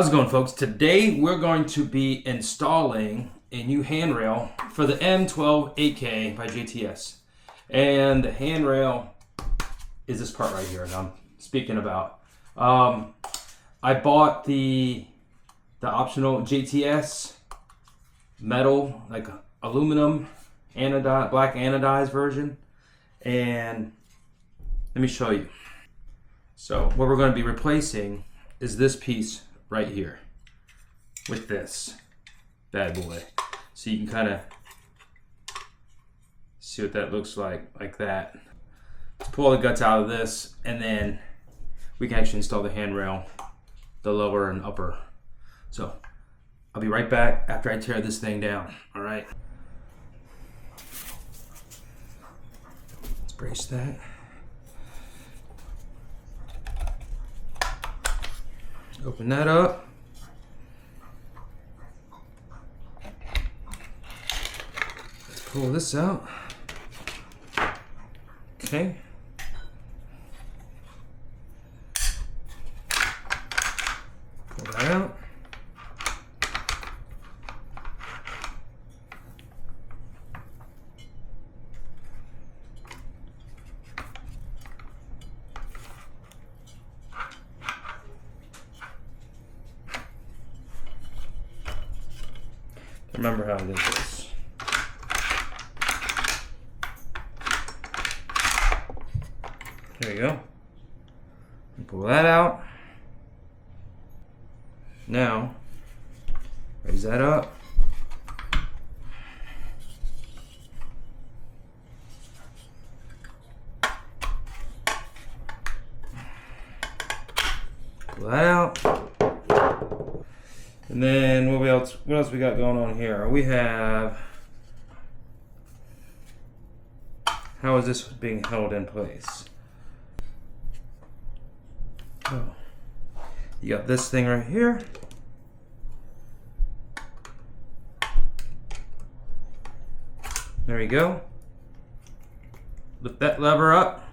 How's it going, folks? Today we're going to be installing a new handrail for the M12AK by JTS. And the handrail is this part right here that I'm speaking about. I bought the optional JTS metal, like aluminum anodized, black anodized version. And let me show you. So what we're going to be replacing is this piece right here with this bad boy. So you can kind of see what that looks like that. Let's pull all the guts out of this, and then we can actually install the handrail, the lower and upper. So I'll be right back after I tear this thing down. All right. Let's brace that. Open that up. Let's pull this out. Okay. Pull that out. Remember how this is. There you go. Pull that out. Now, raise that up. Pull that out. And then what else we got going on here? We have, how is this being held in place? Oh, you got this thing right here. There you go. Lift that lever up.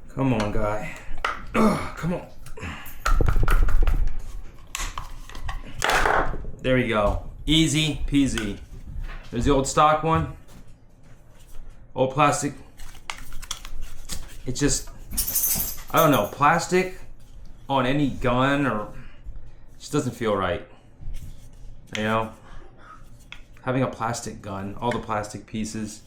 Come on, guy. Ugh, come on. There we go. Easy peasy. There's the old stock one. Old plastic. It's just, I don't know, plastic on any gun or just doesn't feel right. You know? Having a plastic gun, all the plastic pieces,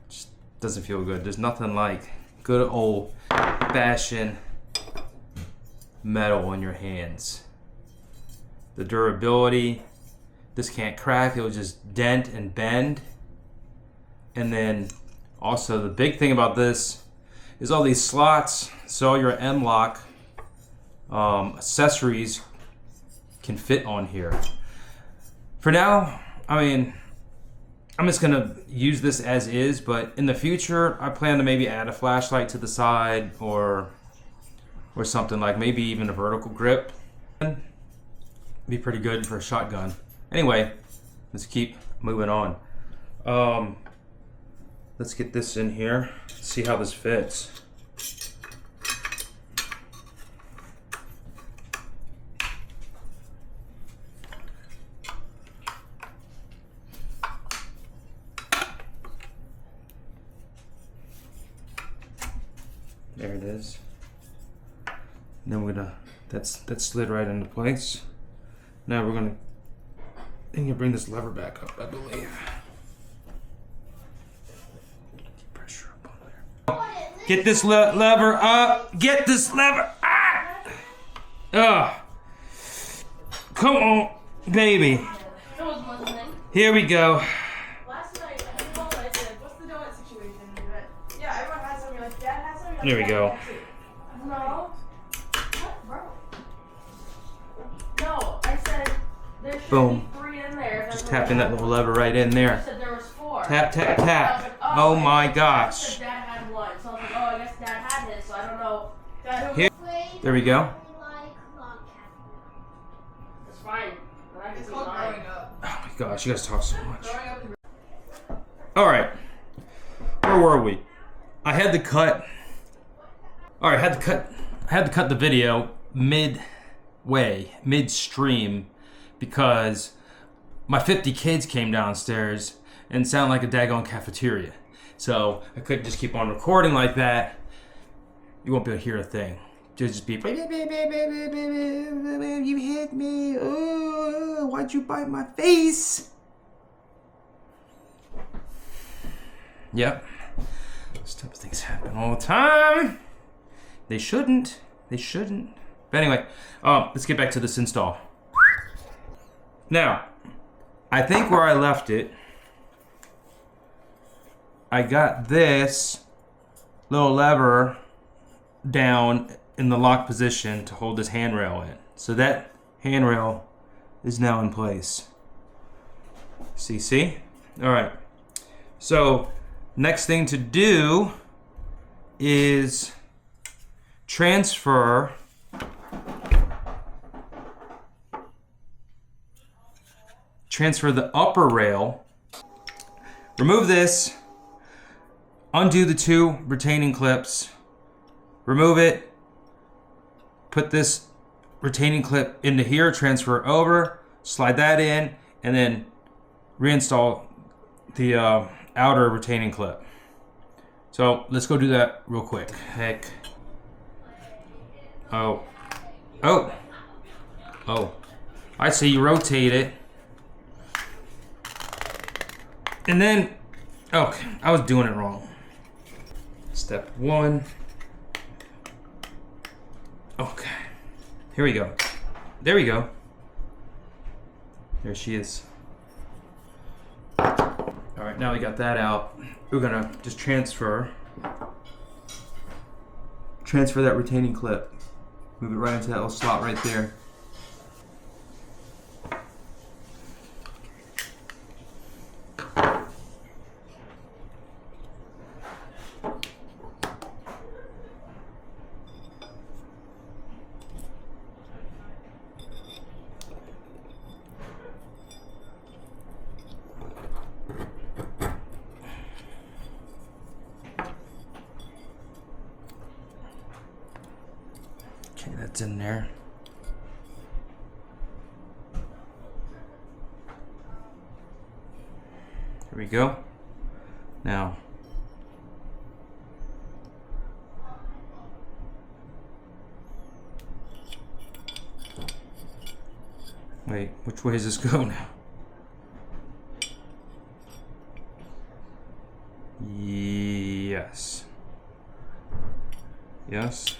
just doesn't feel good. There's nothing like good old fashioned metal in your hands. The durability, this can't crack, it will just dent and bend. And then also the big thing about this is all these slots, so all your M-LOK accessories can fit on here. For now, I mean, I'm just gonna use this as is, but in the future, I plan to maybe add a flashlight to the side or something, like maybe even a vertical grip. Be pretty good for a shotgun. Anyway, let's keep moving on. Let's get this in here, see how this fits. There it is. And then we're gonna, that's slid right into place. Now we're gonna, I think you bring this lever back up, I believe. Keep pressure up on there. Get this lever up. Get this lever. Ah! Come on, baby. Here we go. There we go. No. What, bro? No, I said there should Boom. be 3 in there. Just tapping that little lever right in there. You said there was 4. Tap, tap, tap. Like, Oh my I gosh. said Dad had 1, so I was like, oh, I guess Dad had his, so I don't know. Here. There we go. It's fine. It's called growing up. Oh my gosh, you guys talk so much. All right. where were we? I had to cut. All right, I had to cut the video midstream, because my 50 kids came downstairs and sound like a daggone cafeteria. So I couldn't just keep on recording like that. You won't be able to hear a thing. Just be, you hit me. Oh, why'd you bite my face? Yep. Those type of things happen all the time. They shouldn't. They shouldn't. But anyway, let's get back to this install. Now, I think where I left it, I got this little lever down in the lock position to hold this handrail in. So that handrail is now in place. See? All right. So next thing to do is transfer the upper rail. Remove this, undo the 2 retaining clips, remove it, put this retaining clip into here, transfer it over, slide that in, and then reinstall the outer retaining clip. So let's go do that real quick. Heck. Oh. I see, you rotate it. And then, okay, I was doing it wrong. Step 1. Okay, here we go. There we go. There she is. All right, now we got that out. We're gonna just transfer that retaining clip. Move it right into that little slot right there. Okay, that's in there. Here we go. Now, wait, which way does this go now? Yes. Yes.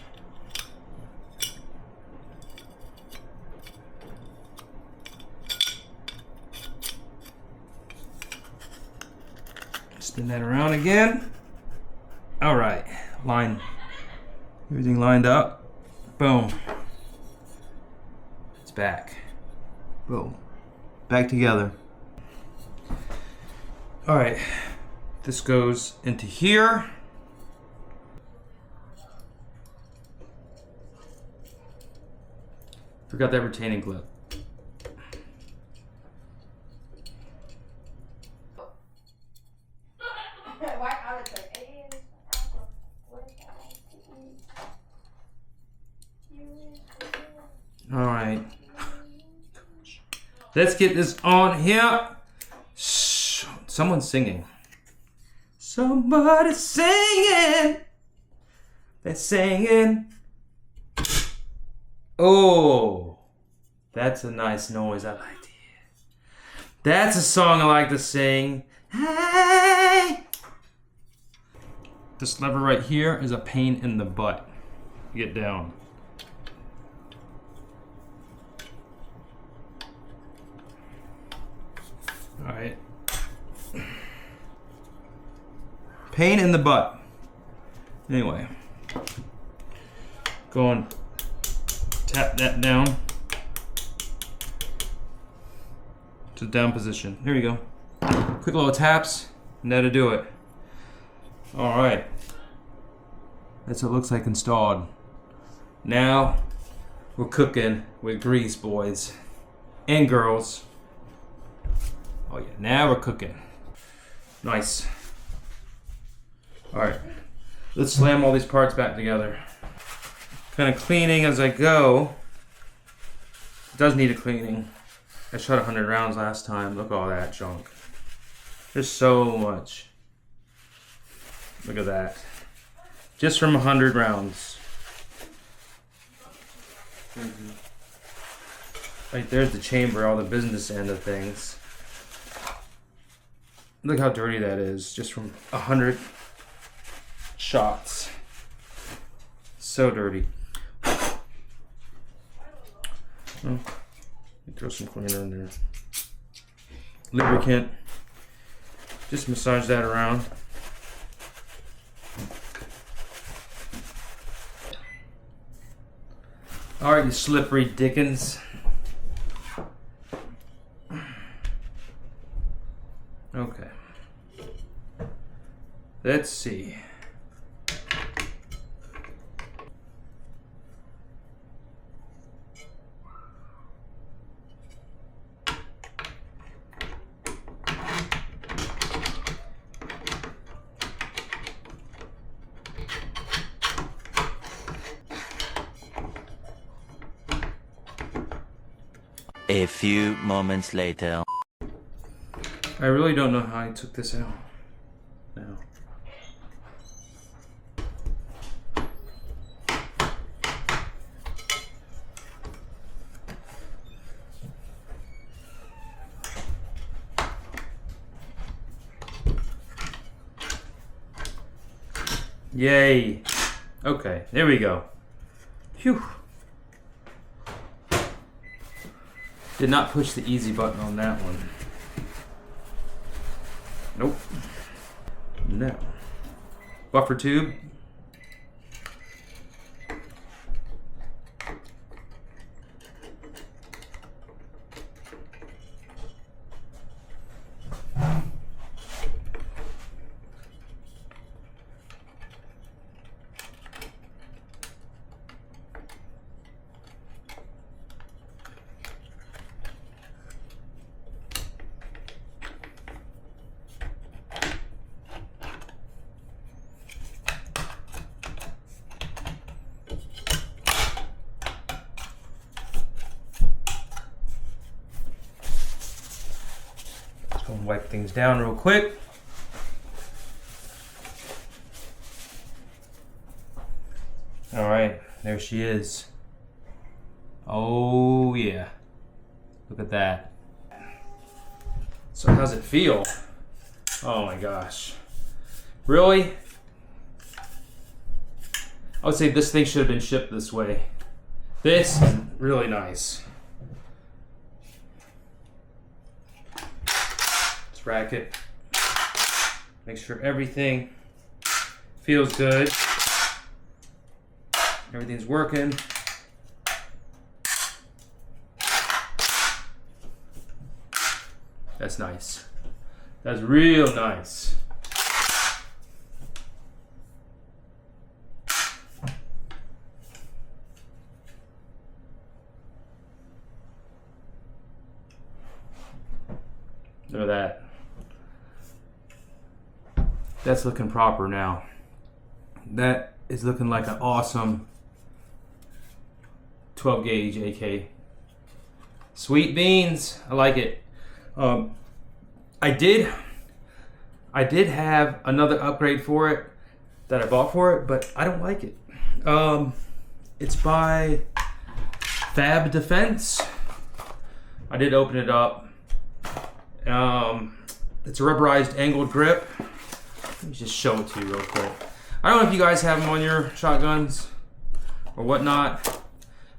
Spin that around again. All right, everything lined up. Boom. It's back. Boom. Back together. All right, this goes into here. Forgot that retaining clip. All right, let's get this on here. Shh. Someone's singing. Somebody's singing. They're singing. Oh, that's a nice noise. I like to hear. That's a song I like to sing. Hey. This lever right here is a pain in the butt. Get down. All right. Pain in the butt. Anyway, go and tap that down to the down position. Here we go. Quick little taps, and that'll do it. All right. That's what it looks like installed. Now we're cooking with grease, boys and girls. Oh yeah, now we're cooking. Nice. All right, let's slam all these parts back together. Kind of cleaning as I go. It does need a cleaning. I shot 100 rounds last time. Look at all that junk. There's so much. Look at that. Just from 100 rounds. Right there's the chamber, all the business end of things. Look how dirty that is, just from 100 shots. So dirty. Oh, throw some cleaner in there. Lubricant. Just massage that around. All right, you slippery dickens. Okay. Let's see. A few moments later. I really don't know how I took this out. No. Yay. Okay, there we go. Phew. Did not push the easy button on that one. Nope. No. Buffer tube. Wipe things down real quick. All right, there she is. Oh yeah, look at that. So how's it feel? Oh my gosh, really? I would say this thing should have been shipped this way. This is really nice. Rack it. Make sure everything feels good. Everything's working. That's nice. That's real nice. Look at that. That's looking proper now. That is looking like an awesome 12 gauge AK. Sweet beans, I like it. I did have another upgrade for it that I bought for it, but I don't like it. It's by Fab Defense. I did open it up. It's a rubberized angled grip. Let me just show it to you real quick. I don't know if you guys have them on your shotguns or whatnot.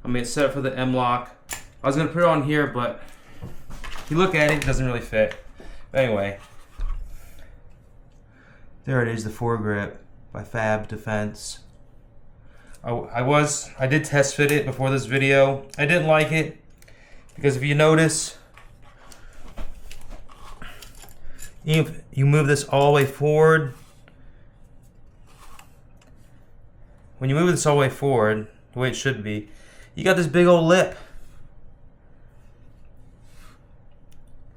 I mean, it's set up for the M-lock. I was gonna put it on here, but if you look at it, it doesn't really fit. But anyway, there it is, the foregrip by Fab Defense. I did test fit it before this video. I didn't like it because if you notice, if you move this all the way forward, when you move this all the way forward, the way it should be, you got this big old lip.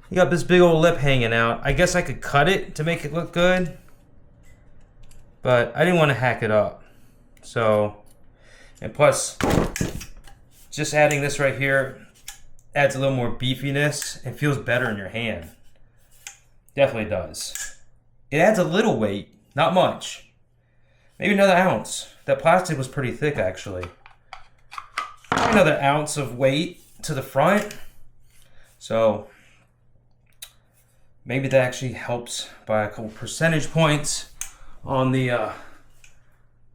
You got this big old lip hanging out. I guess I could cut it to make it look good. but I didn't want to hack it up. So, and plus, just adding this right here adds a little more beefiness and feels better in your hand. Definitely does. It adds a little weight, not much. Maybe another ounce. That plastic was pretty thick actually. Maybe another ounce of weight to the front. So maybe that actually helps by a couple percentage points on the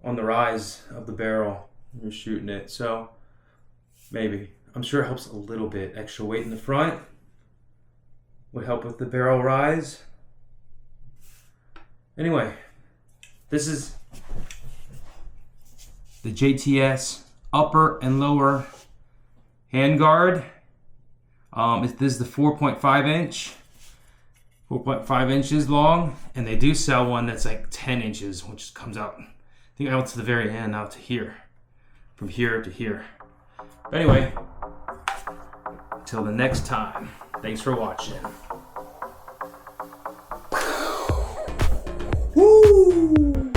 rise of the barrel when you're shooting it. So maybe. I'm sure it helps a little bit. Extra weight in the front would help with the barrel rise. Anyway, this is the JTS upper and lower handguard. This is the 4.5 inch. 4.5 inches long, and they do sell one that's like 10 inches, which comes out, I think, out to the very end, out to here. From here to here. But anyway, until the next time, thanks for watching. Woo!